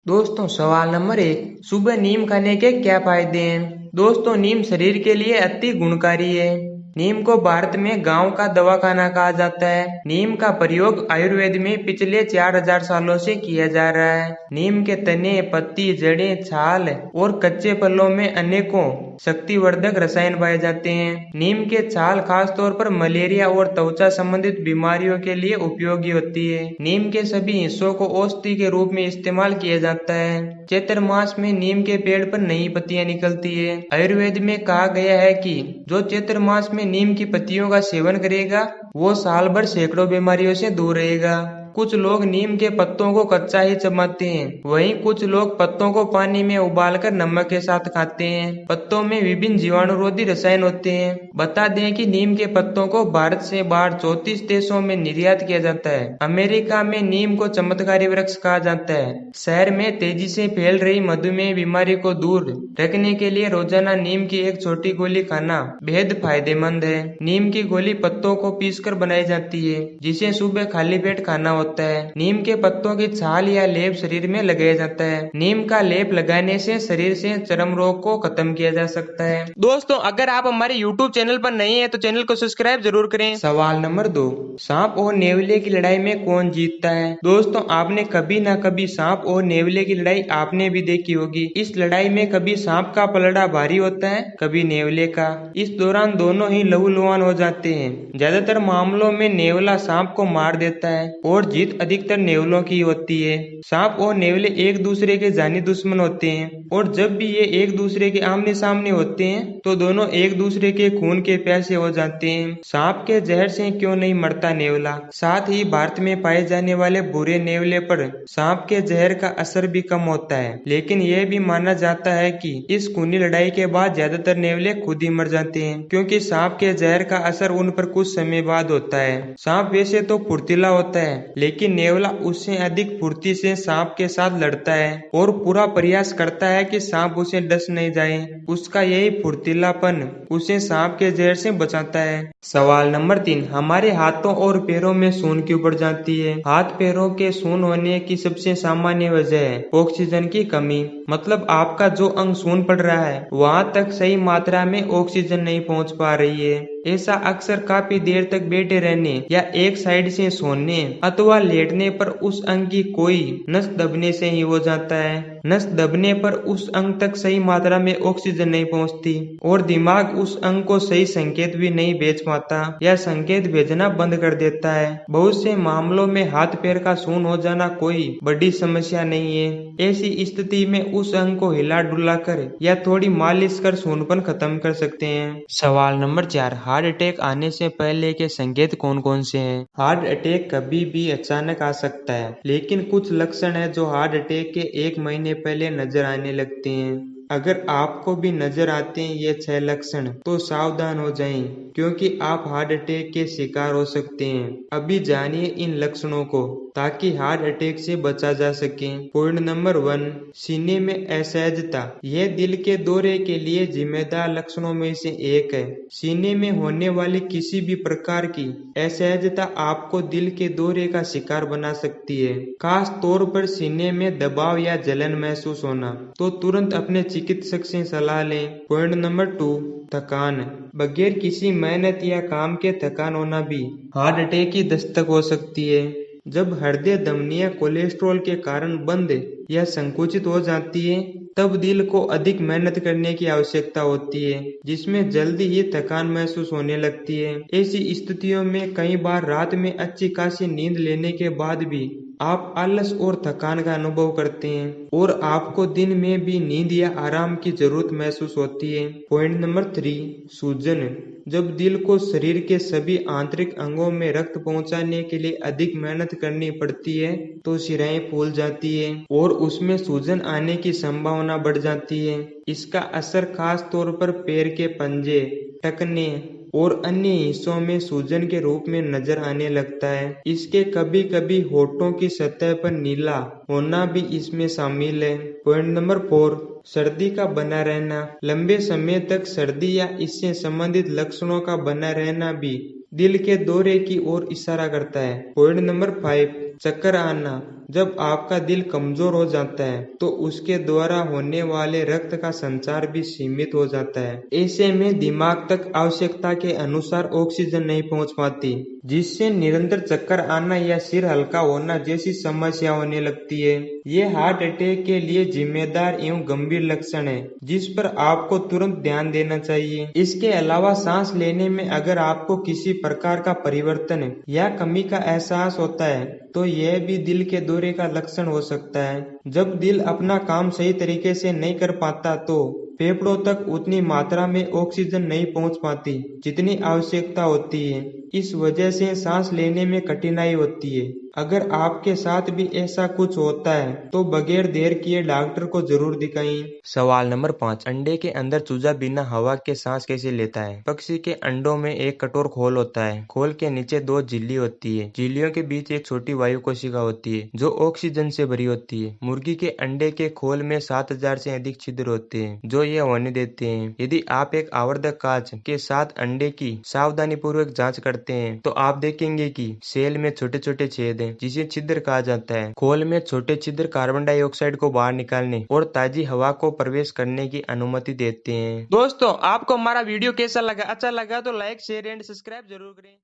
दोस्तों सवाल नंबर 1, सुबह नीम खाने के क्या फायदे हैं। दोस्तों नीम शरीर के लिए अति गुणकारी है। नीम को भारत में गांव का दवाखाना कहा जाता है। नीम का प्रयोग आयुर्वेद में पिछले 4000 सालों से किया जा रहा है। नीम के तने, पत्ती, जड़ें, छाल और कच्चे फलों में अनेकों शक्तिवर्धक रसायन पाए जाते हैं। नीम के छाल खास तौर पर मलेरिया और त्वचा संबंधित बीमारियों के लिए उपयोगी होती है। नीम के सभी हिस्सों को औषधि के रूप में इस्तेमाल किया जाता है। चैत्र मास में नीम के पेड़ पर नई पत्तियां निकलती है। आयुर्वेद में कहा गया है कि जो चैत्र मास में नीम की पत्तियों का सेवन करेगा वो साल भर सैकड़ों बीमारियों से दूर रहेगा। कुछ लोग नीम के पत्तों को कच्चा ही चबाते हैं, वहीं कुछ लोग पत्तों को पानी में उबालकर नमक के साथ खाते हैं। पत्तों में विभिन्न जीवाणुरोधी रसायन होते हैं। बता दें कि नीम के पत्तों को भारत से बाहर 34 देशों में निर्यात किया जाता है। अमेरिका में नीम को चमत्कारी वृक्ष कहा जाता है। शहर में तेजी से फैल रही मधुमेह बीमारी को दूर रखने के लिए रोजाना नीम की एक छोटी गोली खाना बेहद फायदेमंद है। नीम की गोली पत्तों को पीसकर बनाई जाती है, जिसे सुबह खाली पेट खाना होता है। नीम के पत्तों की छाल या लेप शरीर में लगाया जाता है। नीम का लेप लगाने से शरीर से चर्म रोग को खत्म किया जा सकता है। दोस्तों अगर आप हमारे YouTube चैनल पर नए हैं तो चैनल को सब्सक्राइब जरूर करें। सवाल नंबर 2, सांप और नेवले की लड़ाई में कौन जीतता है। दोस्तों आपने कभी ना कभी सांप और नेवले की लड़ाई आपने भी देखी होगी। इस लड़ाई में कभी सांप का पलड़ा भारी होता है, कभी नेवले का। इस दौरान दोनों ही लहूलुहान हो जाते हैं। ज्यादातर मामलों में नेवला सांप को मार देता है और जीत अधिकतर नेवलों की होती है। सांप और नेवले एक दूसरे के जानी दुश्मन होते हैं और जब भी ये एक दूसरे के आमने सामने होते हैं तो दोनों एक दूसरे के खून के प्यासे हो जाते हैं। सांप के जहर से क्यों नहीं मरता नेवला। साथ ही भारत में पाए जाने वाले बुरे नेवले पर सांप के जहर का असर भी कम होता है, लेकिन यह भी माना जाता है कि इस खूनी लड़ाई के बाद ज्यादातर नेवले खुद ही मर जाते हैं, क्योंकि सांप के जहर का असर उन पर कुछ समय बाद होता है। सांप वैसे तो फुर्तीला होता है, लेकिन नेवला उससे अधिक फुर्ती से सांप के साथ लड़ता है और पूरा प्रयास करता है कि सांप उसे डस नहीं जाए। उसका यही फुर्तीलापन उसे सांप के जहर से बचाता है। सवाल नंबर 3, हमारे हाथों और पैरों में सून क्यों पड़ जाती है। हाथ पैरों के सून होने की सबसे सामान्य वजह है ऑक्सीजन की कमी। मतलब आपका जो अंग सून पड़ रहा है वहां तक सही मात्रा में ऑक्सीजन नहीं पहुंच पा रही है। ऐसा अक्सर काफी देर तक बैठे रहने या एक साइड से सोने अथवा लेटने पर उस अंग की कोई नस दबने से ही हो जाता है। नस दबने पर उस अंग तक सही मात्रा में ऑक्सीजन नहीं पहुंचती और दिमाग उस अंग को सही संकेत भी नहीं भेज पाता या संकेत भेजना बंद कर देता है। बहुत से मामलों में हाथ पैर का सून हो जाना कोई बड़ी समस्या नहीं है। ऐसी स्थिति में उस अंग को हिला डुला कर या थोड़ी मालिश कर सूनपन खत्म कर सकते हैं। सवाल नंबर 4, हार्ट अटैक आने से पहले के संकेत कौन कौन से हैं। हार्ट अटैक कभी भी अचानक आ सकता है, लेकिन कुछ लक्षण है जो हार्ट अटैक के 1 महीने पहले नजर आने लगते हैं। अगर आपको भी नजर आते हैं ये 6 लक्षण तो सावधान हो जाएं, क्योंकि आप हार्ट अटैक के शिकार हो सकते हैं। अभी जानिए इन लक्षणों को ताकि हार्ट अटैक से बचा जा सके। पॉइंट नंबर 1, सीने में असहजता। यह दिल के दौरे के लिए जिम्मेदार लक्षणों में से एक है। सीने में होने वाली किसी भी प्रकार की असहजता आपको दिल के दौरे का शिकार बना सकती है। खास तौर पर सीने में दबाव या जलन महसूस होना तो तुरंत अपने चिकित्सक से सलाह लें। पॉइंट नंबर 2, थकान। बगैर किसी मेहनत या काम के थकान होना भी हार्ट अटैक की दस्तक हो सकती है। जब हृदय धमनियां कोलेस्ट्रॉल के कारण बंद या संकुचित हो जाती है तब दिल को अधिक मेहनत करने की आवश्यकता होती है, जिसमें जल्दी ही थकान महसूस होने लगती है। ऐसी स्थितियों में कई बार रात में अच्छी खासी नींद लेने के बाद भी आप आलस और थकान का अनुभव करते हैं और आपको दिन में भी नींद या आराम की जरूरत महसूस होती है। पॉइंट नंबर 3, सूजन। जब दिल को शरीर के सभी आंतरिक अंगों में रक्त पहुंचाने के लिए अधिक मेहनत करनी पड़ती है तो शिराएं फूल जाती है और उसमें सूजन आने की संभावना बढ़ जाती है। इसका असर खास तौर पर पैर के पंजे, टखने और अन्य हिस्सों में सूजन के रूप में नजर आने लगता है। इसके कभी कभी होठों की सतह पर नीला होना भी इसमें शामिल है। पॉइंट नंबर 4, सर्दी का बना रहना। लंबे समय तक सर्दी या इससे संबंधित लक्षणों का बना रहना भी दिल के दौरे की ओर इशारा करता है। पॉइंट नंबर 5, चक्कर आना, जब आपका दिल कमजोर हो जाता है तो उसके द्वारा होने वाले रक्त का संचार भी सीमित हो जाता है। ऐसे में दिमाग तक आवश्यकता के अनुसार ऑक्सीजन नहीं पहुंच पाती, जिससे निरंतर चक्कर आना या सिर हल्का होना जैसी समस्या होने लगती है। ये हार्ट अटैक के लिए जिम्मेदार एवं गंभीर लक्षण है, जिस पर आपको तुरंत ध्यान देना चाहिए। इसके अलावा सांस लेने में अगर आपको किसी प्रकार का परिवर्तन या कमी का एहसास होता है तो यह भी दिल के दौरे का लक्षण हो सकता है। जब दिल अपना काम सही तरीके से नहीं कर पाता तो फेफड़ों तक उतनी मात्रा में ऑक्सीजन नहीं पहुंच पाती जितनी आवश्यकता होती है। इस वजह से सांस लेने में कठिनाई होती है। अगर आपके साथ भी ऐसा कुछ होता है तो बगैर देर किए डॉक्टर को जरूर दिखाएं। सवाल नंबर 5, अंडे के अंदर चूजा बिना हवा के सांस कैसे लेता है? पक्षी के अंडों में एक कठोर खोल होता है। खोल के नीचे 2 झिल्ली होती है। झिल्लियों के बीच एक छोटी वायु कोशिका होती है जो ऑक्सीजन से भरी होती है। मुर्गी के अंडे के खोल में 7000 से अधिक छिद्र होते हैं जो ये होने देते हैं। यदि आप एक आवर्धक कांच के साथ अंडे की सावधानी पूर्वक जाँच करते हैं तो आप देखेंगे कि सेल में छोटे छोटे छेद हैं जिसे छिद्र कहा जाता है। खोल में छोटे छिद्र कार्बन डाइऑक्साइड को बाहर निकालने और ताजी हवा को प्रवेश करने की अनुमति देते हैं। दोस्तों, आपको हमारा वीडियो कैसा लगा? अच्छा लगा तो लाइक, शेयर एंड सब्सक्राइब जरूर करें।